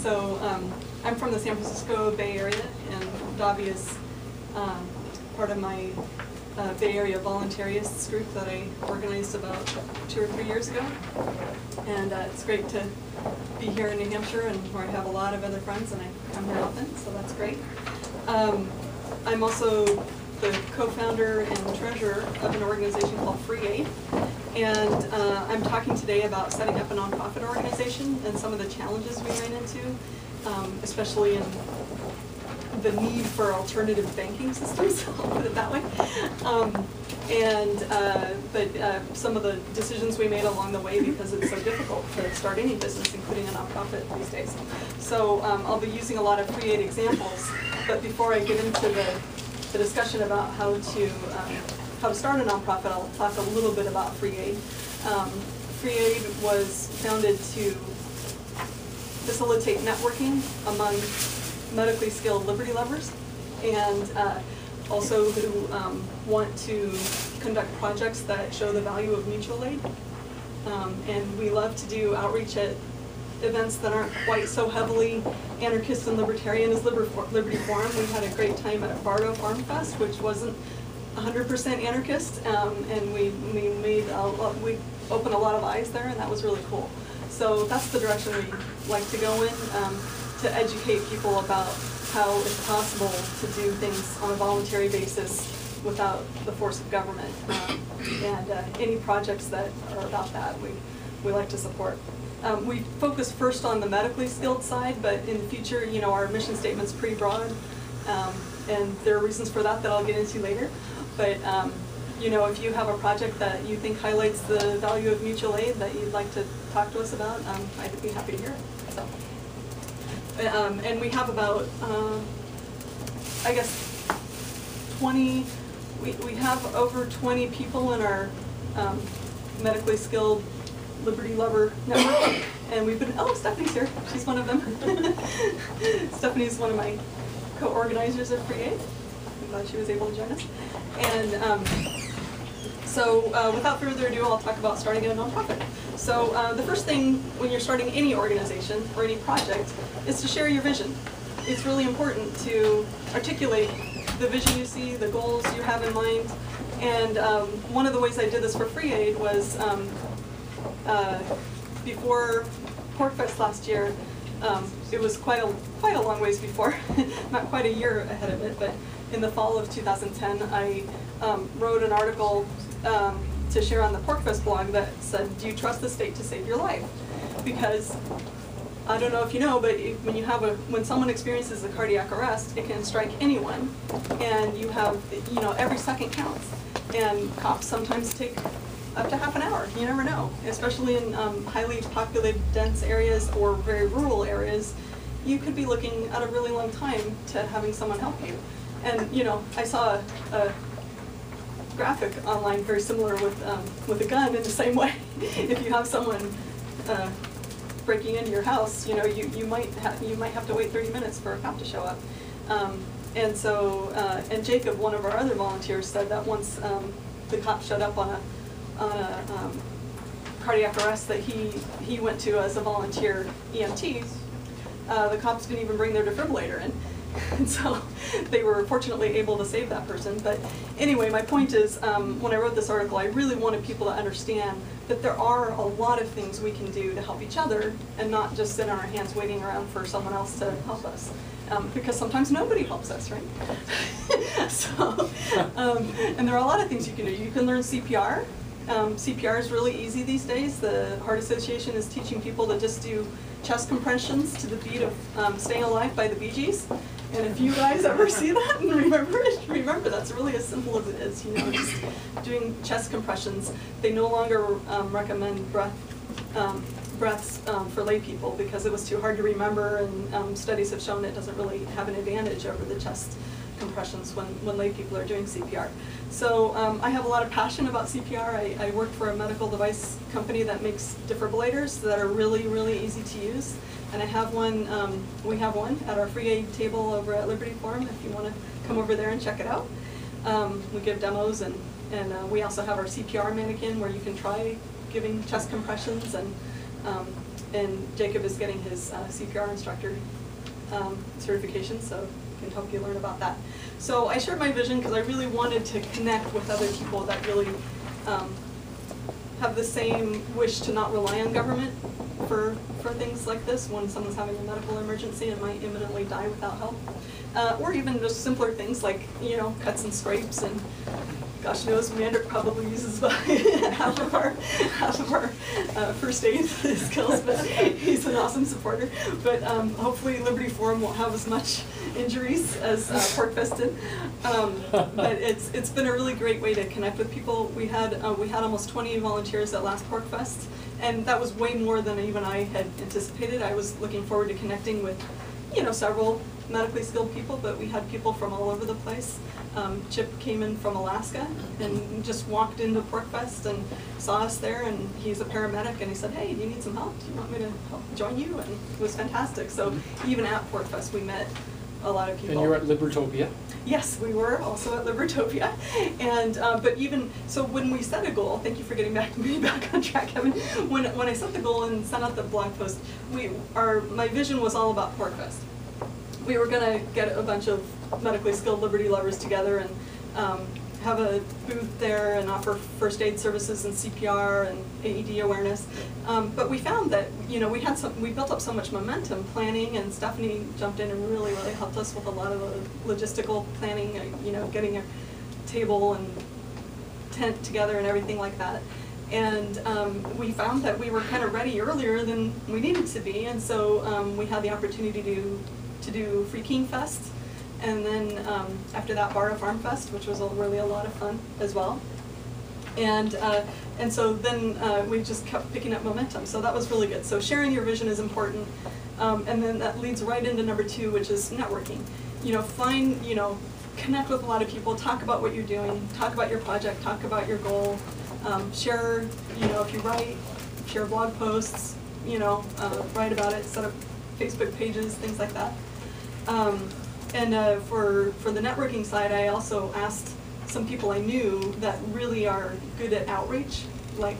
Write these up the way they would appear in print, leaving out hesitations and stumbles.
So I'm from the San Francisco Bay Area, and Davi is part of my Bay Area voluntarists group that I organized about 2 or 3 years ago. And it's great to be here in New Hampshire, and where I have a lot of other friends, and I come here often, so that's great. I'm also the co-founder and treasurer of an organization called Free Aid. And I'm talking today about setting up a nonprofit organization and some of the challenges we ran into, especially in the need for alternative banking systems, I'll put it that way. But some of the decisions we made along the way, because it's so difficult to start any business, including a nonprofit these days. So I'll be using a lot of Free Aid examples, but before I get into the discussion about how to start a nonprofit, I'll talk a little bit about Free Aid. Free Aid was founded to facilitate networking among medically skilled liberty lovers, and also who want to conduct projects that show the value of mutual aid. And we love to do outreach at events that aren't quite so heavily anarchist and libertarian as Liberty Forum. We had a great time at Bardo Farm Fest, which wasn't 100% anarchist, and we opened a lot of eyes there, and that was really cool. So that's the direction we like to go in, to educate people about how it's possible to do things on a voluntary basis without the force of government, and any projects that are about that we like to support. We focus first on the medically skilled side, but in the future, you know, our mission statement's pretty broad, and there are reasons for that I'll get into later. But you know, if you have a project that you think highlights the value of mutual aid that you'd like to talk to us about, I'd be happy to hear it. So, and we have about, I guess, 20. We have over 20 people in our medically skilled Liberty Lover Network, and we've been, oh, Stephanie's here, she's one of them. Stephanie's one of my co-organizers of Free Aid. I'm glad she was able to join us. And so without further ado, I'll talk about starting a nonprofit. So the first thing when you're starting any organization or any project is to share your vision. It's really important to articulate the vision you see, the goals you have in mind. And one of the ways I did this for Free Aid was before PorcFest last year. It was quite a long ways before, not quite a year ahead of it, but in the fall of 2010, I wrote an article to share on the PorcFest blog that said, "Do you trust the state to save your life?" Because I don't know if you know, but when someone experiences a cardiac arrest, it can strike anyone, and you have, you know, every second counts, and cops sometimes take up to half an hour. You never know, especially in highly populated, dense areas or very rural areas. You could be looking at a really long time to having someone help you. And you know, I saw a graphic online very similar with a gun in the same way. If you have someone breaking into your house, you know, you might have to wait 30 minutes for a cop to show up. And so, and Jacob, one of our other volunteers, said that once the cop showed up on a cardiac arrest that he went to as a volunteer EMT, the cops didn't even bring their defibrillator in. And so they were fortunately able to save that person. But anyway, my point is, when I wrote this article, I really wanted people to understand that there are a lot of things we can do to help each other, and not just sit on our hands waiting around for someone else to help us. Because sometimes nobody helps us, right? So, and there are a lot of things you can do. You can learn CPR. CPR is really easy these days. The Heart Association is teaching people to just do chest compressions to the beat of Staying Alive by the Bee Gees. And if you guys ever see that and remember it, remember that's really as simple as it is, you know, just doing chest compressions. They no longer recommend breaths for lay people because it was too hard to remember, and studies have shown it doesn't really have an advantage over the chest compressions when lay people are doing CPR. So I have a lot of passion about CPR. I work for a medical device company that makes defibrillators that are really, really easy to use. And I have one, we have one at our Free Aid table over at Liberty Forum if you want to come over there and check it out. We give demos, and we also have our CPR mannequin where you can try giving chest compressions, and and Jacob is getting his CPR instructor certification, so can help you learn about that. So I shared my vision because I really wanted to connect with other people that really have the same wish to not rely on government for things like this when someone's having a medical emergency and might imminently die without help. Or even just simpler things like, you know, cuts and scrapes, and gosh knows Mandic probably uses half of our first aid skills, but he's an awesome supporter. But hopefully Liberty Forum won't have as much injuries as PorcFest did. But it's been a really great way to connect with people. We had almost 20 volunteers at last PorcFest, and that was way more than even I had anticipated. I was looking forward to connecting with, you know, several medically skilled people, but we had people from all over the place. Chip came in from Alaska and just walked into PorcFest and saw us there, and he's a paramedic, and he said, hey, do you need some help? Do you want me to help join you? And it was fantastic. So even at PorcFest we met a lot of people. And you're at Libertopia? Yes, we were also at Libertopia. And but even so, when we set a goal, thank you for getting me back on track, Kevin. When I set the goal and sent out the blog post, my vision was all about PorcFest. We were going to get a bunch of medically skilled Liberty lovers together and have a booth there and offer first aid services and CPR and AED awareness. But we found that, you know, we built up so much momentum planning, and Stephanie jumped in and really helped us with a lot of the logistical planning, you know, getting a table and tent together and everything like that. And we found that we were kind of ready earlier than we needed to be, and so we had the opportunity to do Free King Fest, and then after that Barra Farm Fest, which was really a lot of fun as well. And so then we just kept picking up momentum, so that was really good. So sharing your vision is important, and then that leads right into number 2, which is networking. You know, connect with a lot of people, talk about what you're doing, talk about your project, talk about your goal, share, you know, if you write, share blog posts, you know, write about it, set up Facebook pages, things like that. For the networking side, I also asked some people I knew that really are good at outreach, like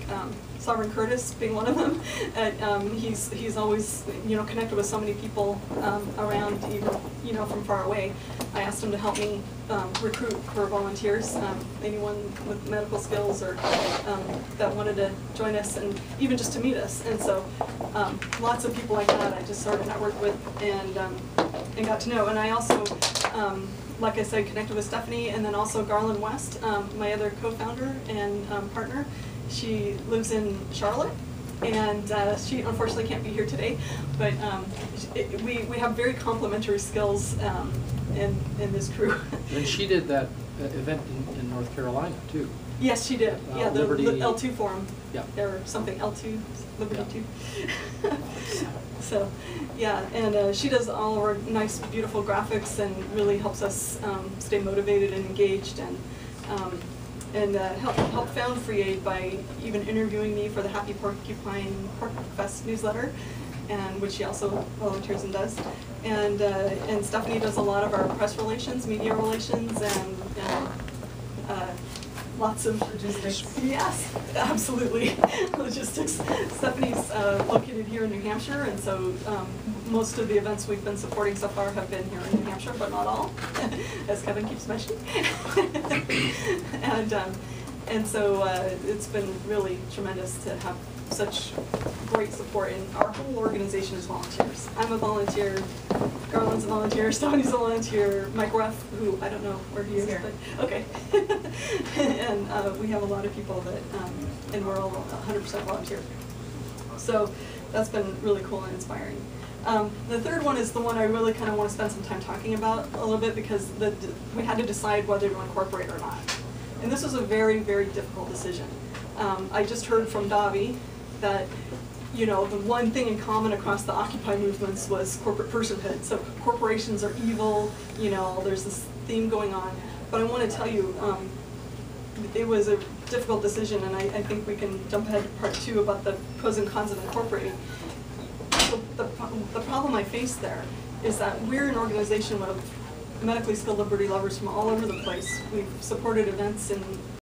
Sovereign Curtis being one of them. He's always, you know, connected with so many people around, even, you know, from far away. I asked him to help me recruit for volunteers, anyone with medical skills or that wanted to join us, and even just to meet us. And so lots of people like that I just sort of networked with and got to know. And I also, like I said, connected with Stephanie, and then also Garland West, my other co-founder and partner. She lives in Charlotte, and she unfortunately can't be here today, but we have very complementary skills in this crew. And she did that event in North Carolina too. Yes, she did. Yeah, the L2 forum. Yeah. Or something, L2, Liberty yeah. 2. So, yeah, and she does all of our nice, beautiful graphics and really helps us stay motivated and engaged, and help found Free Aid by even interviewing me for the Happy Porcupine PorcFest newsletter, and which she also volunteers and does. And Stephanie does a lot of our press relations, media relations, and lots of logistics. Yes, absolutely. Logistics. Stephanie's located here in New Hampshire, and so most of the events we've been supporting so far have been here in New Hampshire, but not all, as Kevin keeps mentioning. And so it's been really tremendous to have such great support, and our whole organization is volunteers. I'm a volunteer, Garland's a volunteer, Stephanie's a volunteer, Mike Ruff, who I don't know where he is, but okay. And we have a lot of people that, and we're all 100% volunteer. So that's been really cool and inspiring. The third one is the one I really kind of want to spend some time talking about a little bit, because we had to decide whether to incorporate or not. And this was a very, very difficult decision. I just heard from Davi that, you know, the one thing in common across the Occupy movements was corporate personhood. So corporations are evil, you know, there's this theme going on. But I want to tell you, it was a difficult decision, and I think we can jump ahead to part 2 about the pros and cons of incorporating. So the problem I faced there is that we're an organization of medically skilled Liberty lovers from all over the place. We've supported events in